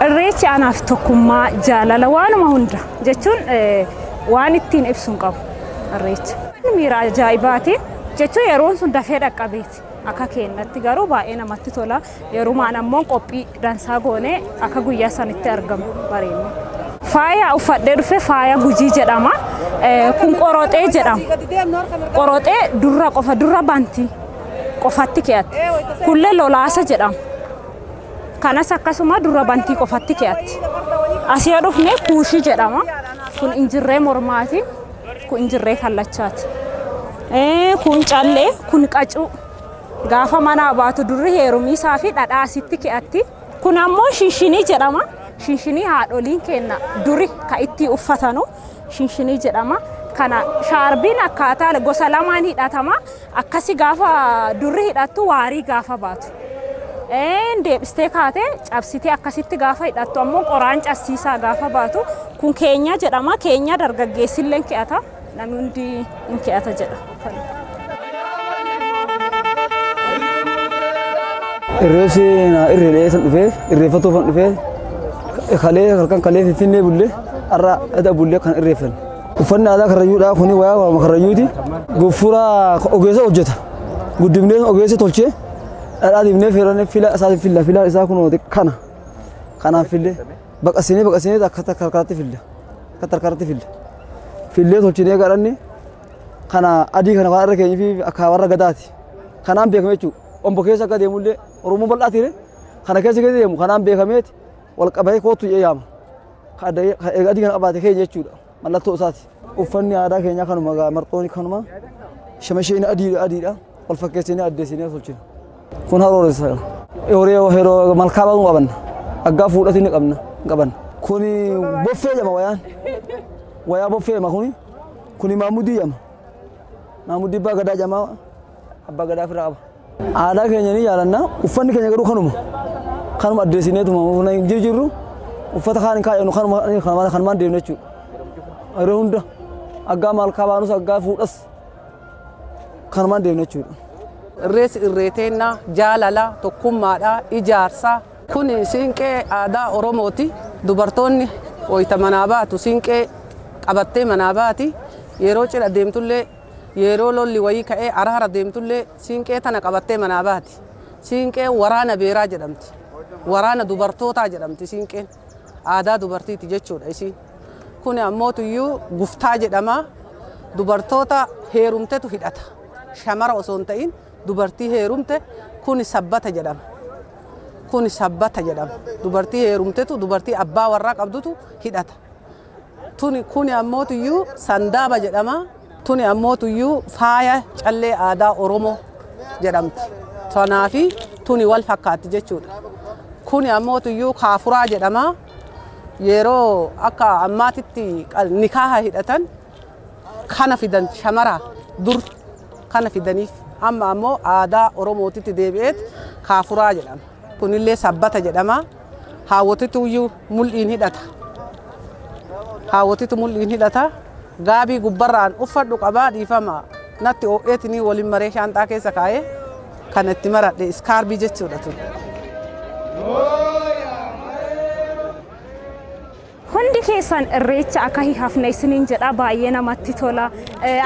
Irreechi anaaf tokkummaa jaalala waanuma hunda jechuun waan ittiin ibsuun qabu irreechi. Miira ajaa'ibaati jechuun yeroon sun dafee dhaqqabeeti. Akka keenyatti garuu baay'ee namatti tola. Yerumaan ammoo qophii dansaa goonee akka guyyaa sanitti argamu bareedna. Faaya uffadhee dhufe faaya Gujii jedhama. Kun qoroxee jedhama. Qoroxee durra bantii qofatti keeyatti. Kullee lolaasa jedhama. Kanas akkasuma durra bantii qofatti keeyatti. Asii dhufne kuushii jedhama. Kun injirree mormaati. Kun injirree kallachaati. Kun callee, kun qacuu. Gaafa mana baatu durri heerumiisaa fi dhadhaa asitti keeyatti. Kun ammoo shinshinii jedhama. Shinshinii haadholiin kenna duri ka itti uffatanu shinshinii jedhama. Kana shaarbiin akkaataa gosa lamaan hidhatama. Akkasi gaafa durri hidhattu waarii gaafa baatu. Deebistee kaatee cabsitee akkasitti gaafa hidhattu ammoo qoraan cabsiisaa gaafa baatu. Kun keenya jedhama. Keenya dargaggeessillee keeyata. Namni hundi ni keeyata jedha. Irreechi irreelee san dhufee irreeffatu fan dhufee kalee halkan kalee finfinnee bullee har'a ada bullee kan irreeffan. Uffanni aadaa karrayyuudha kuni wayaa karrayyuuti. Gofura ogeessa hojjeta. Guddifnee ogeessa tolchee dhadhaa dibnee feeranii fila isaa kun kana. Kanaaf fillee baqasinee akka tarkaratti fille. Fillee tolchinee gadhanne kana adii kana waan irra keenyaa fi akka warra gadaati. Kanaan beekame jechuudha. Ombo keessa akka deemullee Oromoo bal'aatiire kana keessa deemu kanaan beekameeti wal qabee kootu yaama. Adii kana qabaate keenya jechuudha. Mallattoo isaati. Uffanni aadaa keenyaa kanuma marxooni kanuma shamasheen adiidha. Wal fakkeessinee addeessinee tolchina. Kun harooressa. Yeroo malkaa baanu qabanna. Aggaa fuudhati ni qabanna. Kuni boffee jama wayaan. Wayaa boffee ma kuni maamudii jama. Maamudii abbaa gadaa jama. Abbaa gadaa fira qaba. Aadaa keenya ni jaalanna. Uffanni keenya garuu kanuma addeessineetuma jirru uffata kaan kaayanu kanumaan deemne jechuudha. Yeroo hunda aggaa malkaa baanus aggaa fuudhas kanumaan deemne jechuudha. Irreessi irreeteenna jaalala tokkummaadha ijaarsa. Kun siinqee aadaa Oromooti. Dubartoonni wayita manaa baatu siinqee qabattee manaa baati. Yeroo cidha deemtullee yeroo lolli wayii ka'ee araara deemtullee siinqee tana qabattee manaa baati. Siinqee waraana beeraa jedhamti. Waraana dubartootaa jedhamti siinqeen. Aadaa dubartiiti jechuudha isii. Kun ammoo tuyyuu guftaa jedhama. Dubartoota heerumtetu hidhata. Shamara osoo hin ta'in dubartii heerumte kun sabbata jedhama. Dubartii heerumtetu dubartii abbaa warraa qabdutu hidhata. Kun ammoo tuyyuu sandaaba jedhama. Tuni ammoo tuyyuu faaya callee aadaa Oromoo jedhamti. Tanaafi tuni wal fakkaatti jechuudha. Kuni ammoo tuyyuu kaafuraa jedhama. Yeroo akka ammaatitti nikaaha hidhatan kana fidan shamara dur kana fidaniif amma ammoo aadaa Oromootitti deebi'eet kaafuraa jedhama. Kunillee sabbata jedhama. Haawwatitu iyyuu mul'iin hidhata. Gaabii gubbarraan uffadhu qabaa dhiifama natti oo'eetinii waliin maree shaanxaa keessa kaa'ee kan itti maradhe iskaarbii jechuudha tun. Hundi keessan irreecha akka hafne isiniin jedha baay'ee namatti tola.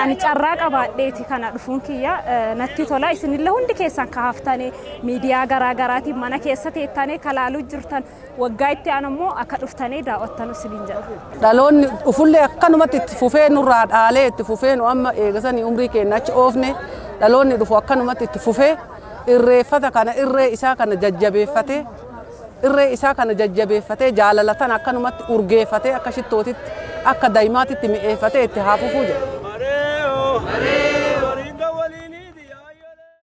Ani carraa qabaadheeti kana dhufuun kiyya natti tola. Isinillee hundi keessan ka haftanii miidiyaa garaagaraatiin mana keessa teettanii kalaaluu jirtan waggaa itti aanammoo akka dhuftanii daawwattan isiniin jedha. Dhaloonni dhufullee akkanumatti itti fufee nurraa dhaalee itti fufee nu amma eegasanii umrii keenya achi oofne dhaloonni dhufu akkanumatti itti fufee irreeffata kana irree isaa kana jajjabeeffatee jaalalatan akkanumatti urgeeffatee akka shittootitti akka daa'imaatitti mi'eeffatee itti haa fufuu jedha.